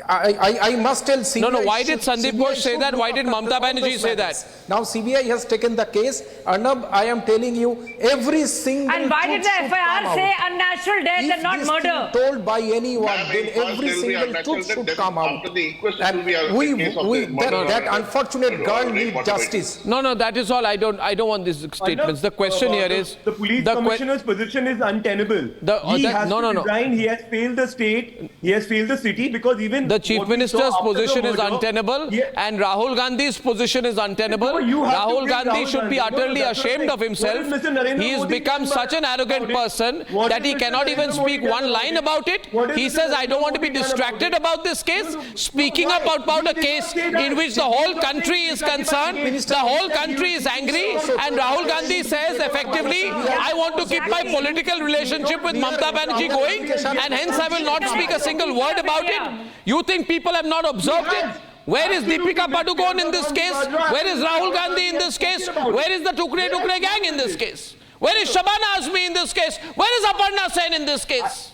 I must tell CBI. No. Why did Sandeep Ghosh say that? Why did Mamata Banerjee say that? Now CBI has taken the case. Arnab, I am telling you, every single. And why did the FIR say unnatural death and not murder? Told by anyone, then every single truth should come out. And that unfortunate girl needs justice. No. That is all. I don't want these statements. The question here is the police commissioner's position is untenable. He has to resign. He has failed the state. He has failed the city because even the chief minister's position is untenable and Rahul Gandhi's position is untenable. Rahul Gandhi should be utterly ashamed of himself. He has become such an arrogant person that he cannot even speak one line about it. He says, I don't want to be distracted about this case. Speaking about a case in which the whole country is concerned, the whole country is angry, and Rahul Gandhi says effectively, I want to keep my political relationship with Mamata Banerjee going, and hence I will not speak a single word about it. You think people have not observed it? Where is Deepika Padukone in this case? Where is Rahul Gandhi in this case? Where is the Tukre gang in this case? Where is Shabana Azmi in this case? Where is Aparna Sen in this case?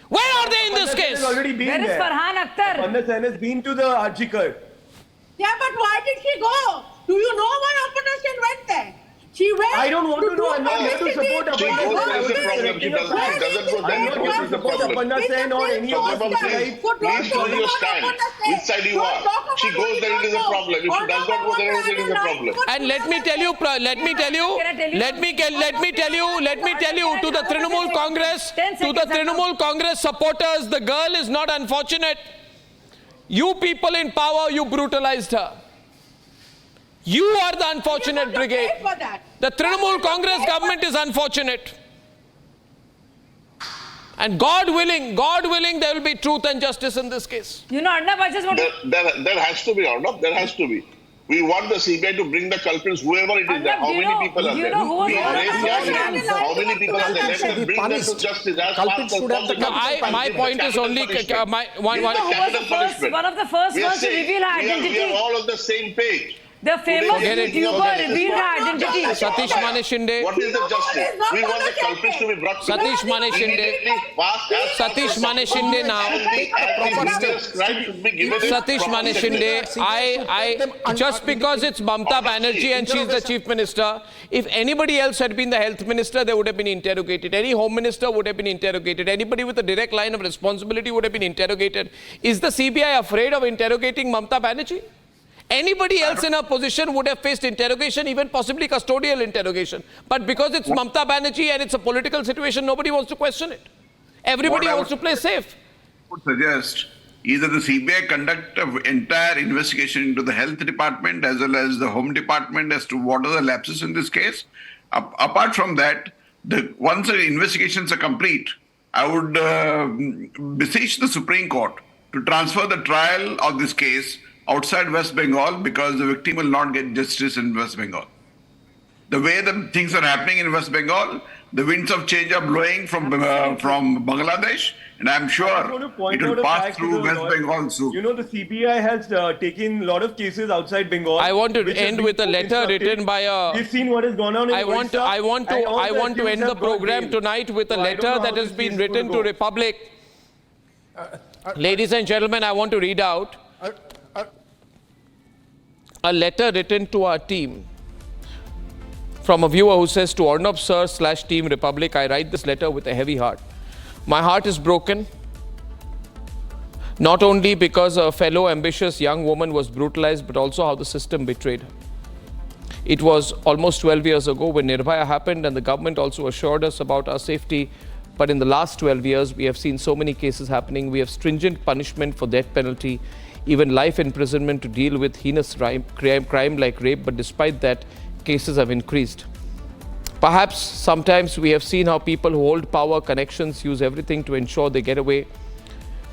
Where are they in this case? Where is Farhan Akhtar? Aparna Sen has been to the Archikar. Yeah, but why did she go? Do you know why Aparna Sen went there? She went. I don't want to know. I'm not here to support Aparna Sen or any of us. Please know your stand. Which side you are. She goes there, it is a problem. If she does not go there, it is a problem. And let me tell you to the Trinamool Congress supporters, the girl is not unfortunate. You people in power, you brutalized her. You are the unfortunate brigade. The Trinamool Congress government is unfortunate. And God willing, there will be truth and justice in this case. Arnab, I just want to... There has to be, Arnab. There has to be. We want the CBI to bring the culprits, whoever it is there. How many people are there? How many people are there? Let them bring them to justice as fast as possible. My point is only... One of the first ones to reveal her identity. We are all on the same page. The famous YouTuber revealed her identity. Satish Mane Shinde. What is the justice? We want the culprits to be brought to Satish Mane Shinde. Satish Mane Shinde now. Satish Mane Shinde. Just because it's Mamata Banerjee and she's the chief minister, if anybody else had been the health minister, they would have been interrogated. Any home minister would have been interrogated. Anybody with a direct line of responsibility would have been interrogated. Is the CBI afraid of interrogating Mamata Banerjee? Anybody else in her position would have faced interrogation, even possibly custodial interrogation. But because it's Mamata Banerjee and it's a political situation, nobody wants to question it. Everybody wants to play safe. I would suggest either the CBI conduct an entire investigation into the health department as well as the home department as to what are the lapses in this case. Apart from that, once the investigations are complete, I would beseech the Supreme Court to transfer the trial of this case outside West Bengal, because the victim will not get justice in West Bengal. The way the things are happening in West Bengal, the winds of change are blowing from Bangladesh, and I'm sure it will pass through West Bengal soon. You know, the CBI has taken a lot of cases outside Bengal. I want to end with a letter written by a... We've seen what has gone on in I want to end the program tonight with a letter that has been written to Republic. Ladies and gentlemen, I want to read out a letter written to our team from a viewer who says, to Arnab sir / Team Republic, I write this letter with a heavy heart. My heart is broken, not only because a fellow ambitious young woman was brutalized, but also how the system betrayed her. It was almost 12 years ago when Abhaya happened, and the government also assured us about our safety. But in the last 12 years, we have seen so many cases happening. We have stringent punishment for death penalty, even life imprisonment to deal with heinous crime like rape. But despite that, cases have increased. Perhaps sometimes we have seen how people who hold power, connections, use everything to ensure they get away.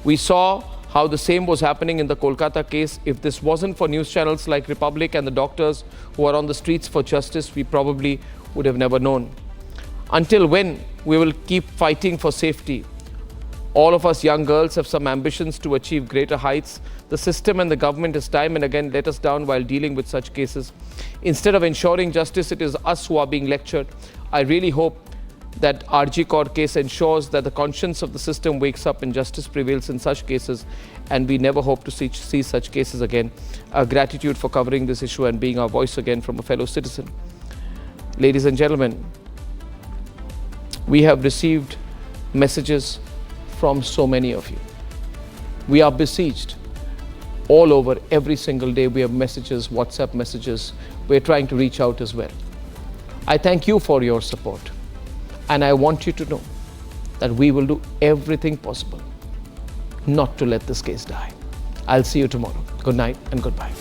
We saw how the same was happening in the Kolkata case. If this wasn't for news channels like Republic and the doctors who are on the streets for justice, we probably would have never known. Until when we will keep fighting for safety? All of us young girls have some ambitions to achieve greater heights. The system and the government has time and again let us down while dealing with such cases. Instead of ensuring justice, it is us who are being lectured. I really hope that RG Court case ensures that the conscience of the system wakes up and justice prevails in such cases, and we never hope to see such cases again. Gratitude for covering this issue and being our voice again from a fellow citizen. Ladies and gentlemen, we have received messages from so many of you. We are besieged all over every single day. We have messages, WhatsApp messages. We're trying to reach out as well. I thank you for your support. And I want you to know that we will do everything possible not to let this case die. I'll see you tomorrow. Good night and goodbye.